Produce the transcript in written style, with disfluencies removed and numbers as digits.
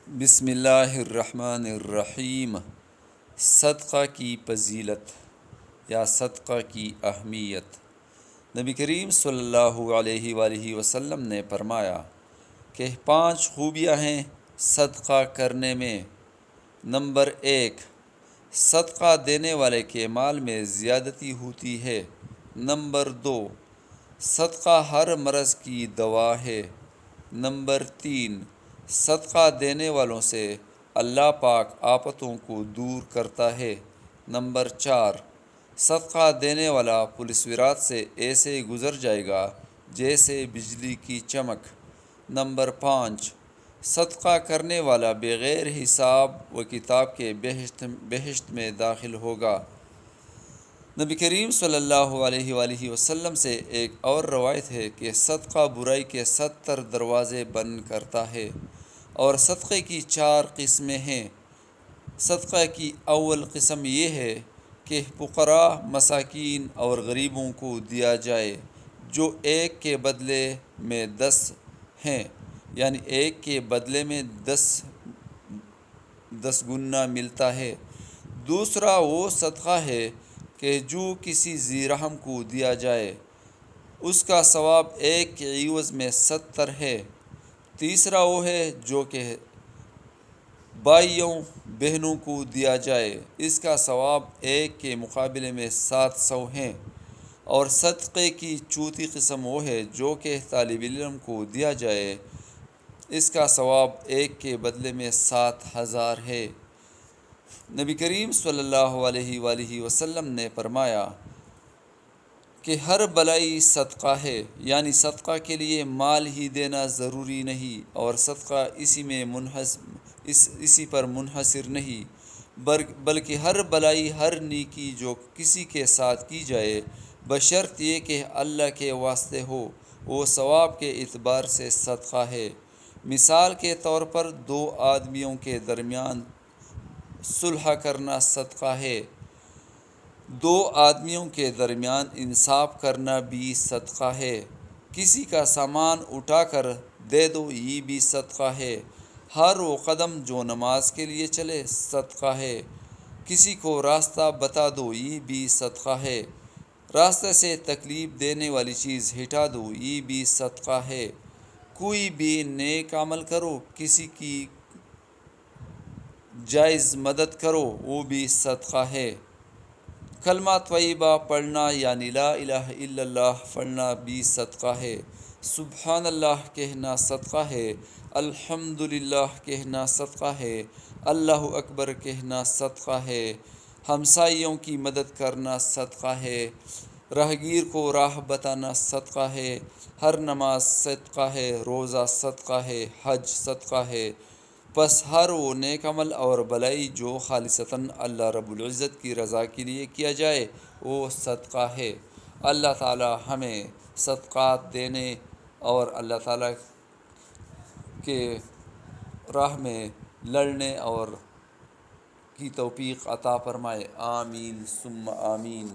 بسم اللہ الرحمن الرحیم۔ صدقہ کی فضیلت یا صدقہ کی اہمیت۔ نبی کریم صلی اللہ علیہ وآلہ وسلم نے فرمایا کہ 5 خوبیاں ہیں صدقہ کرنے میں۔ نمبر 1، صدقہ دینے والے کے مال میں زیادتی ہوتی ہے۔ نمبر 2، صدقہ ہر مرض کی دوا ہے۔ نمبر 3، صدقہ دینے والوں سے اللہ پاک آفتوں کو دور کرتا ہے۔ نمبر 4، صدقہ دینے والا پل صراط سے ایسے گزر جائے گا جیسے بجلی کی چمک۔ نمبر 5، صدقہ کرنے والا بغیر حساب و کتاب کے بہشت میں داخل ہوگا۔ نبی کریم صلی اللہ علیہ وآلہ وسلم سے ایک اور روایت ہے کہ صدقہ برائی کے 70 دروازے بند کرتا ہے، اور صدقے کی 4 قسمیں ہیں۔ صدقہ کی اول قسم یہ ہے کہ فقراء، مساکین اور غریبوں کو دیا جائے، جو 1 کے بدلے میں 10 ہیں، یعنی 1 کے بدلے میں 10 گنا ملتا ہے۔ دوسرا وہ صدقہ ہے کہ جو کسی ذی رحم کو دیا جائے، اس کا ثواب 1 کے عوض میں 70 ہے۔ تیسرا وہ ہے جو کہ بھائیوں بہنوں کو دیا جائے، اس کا ثواب 1 کے مقابلے میں 700 ہے۔ اور صدقے کی چوتھی قسم وہ ہے جو کہ طالب علم کو دیا جائے، اس کا ثواب 1 کے بدلے میں 7000 ہے۔ نبی کریم صلی اللہ علیہ وآلہ وسلم نے فرمایا کہ ہر بلائی صدقہ ہے، یعنی صدقہ کے لیے مال ہی دینا ضروری نہیں، اور صدقہ اسی پر منحصر نہیں، بلکہ ہر بلائی، ہر نیکی جو کسی کے ساتھ کی جائے، بشرط یہ کہ اللہ کے واسطے ہو، وہ ثواب کے اعتبار سے صدقہ ہے۔ مثال کے طور پر 2 آدمیوں کے درمیان صلح کرنا صدقہ ہے۔ 2 آدمیوں کے درمیان انصاف کرنا بھی صدقہ ہے۔ کسی کا سامان اٹھا کر دے دو، یہ بھی صدقہ ہے۔ ہر وہ قدم جو نماز کے لیے چلے صدقہ ہے۔ کسی کو راستہ بتا دو، یہ بھی صدقہ ہے۔ راستے سے تکلیف دینے والی چیز ہٹا دو، یہ بھی صدقہ ہے۔ کوئی بھی نیک عمل کرو، کسی کی جائز مدد کرو، وہ بھی صدقہ ہے۔ کلمہ طیبہ پڑھنا یعنی لا الہ الا اللہ پڑھنا بھی صدقہ ہے۔ سبحان اللہ کہنا صدقہ ہے۔ الحمدللہ کہنا صدقہ ہے۔ اللہ اکبر کہنا صدقہ ہے۔ ہمسائیوں کی مدد کرنا صدقہ ہے۔ راہگیر کو راہ بتانا صدقہ ہے۔ ہر نماز صدقہ ہے، روزہ صدقہ ہے، حج صدقہ ہے۔ پس ہر وہ نیک عمل اور بلائی جو خالصتاً اللہ رب العزت کی رضا کے لیے کیا جائے، وہ صدقہ ہے۔ اللہ تعالی ہمیں صدقات دینے اور اللہ تعالی کے راہ میں لڑنے اور کی توفیق عطا فرمائے۔ آمین ثم آمین۔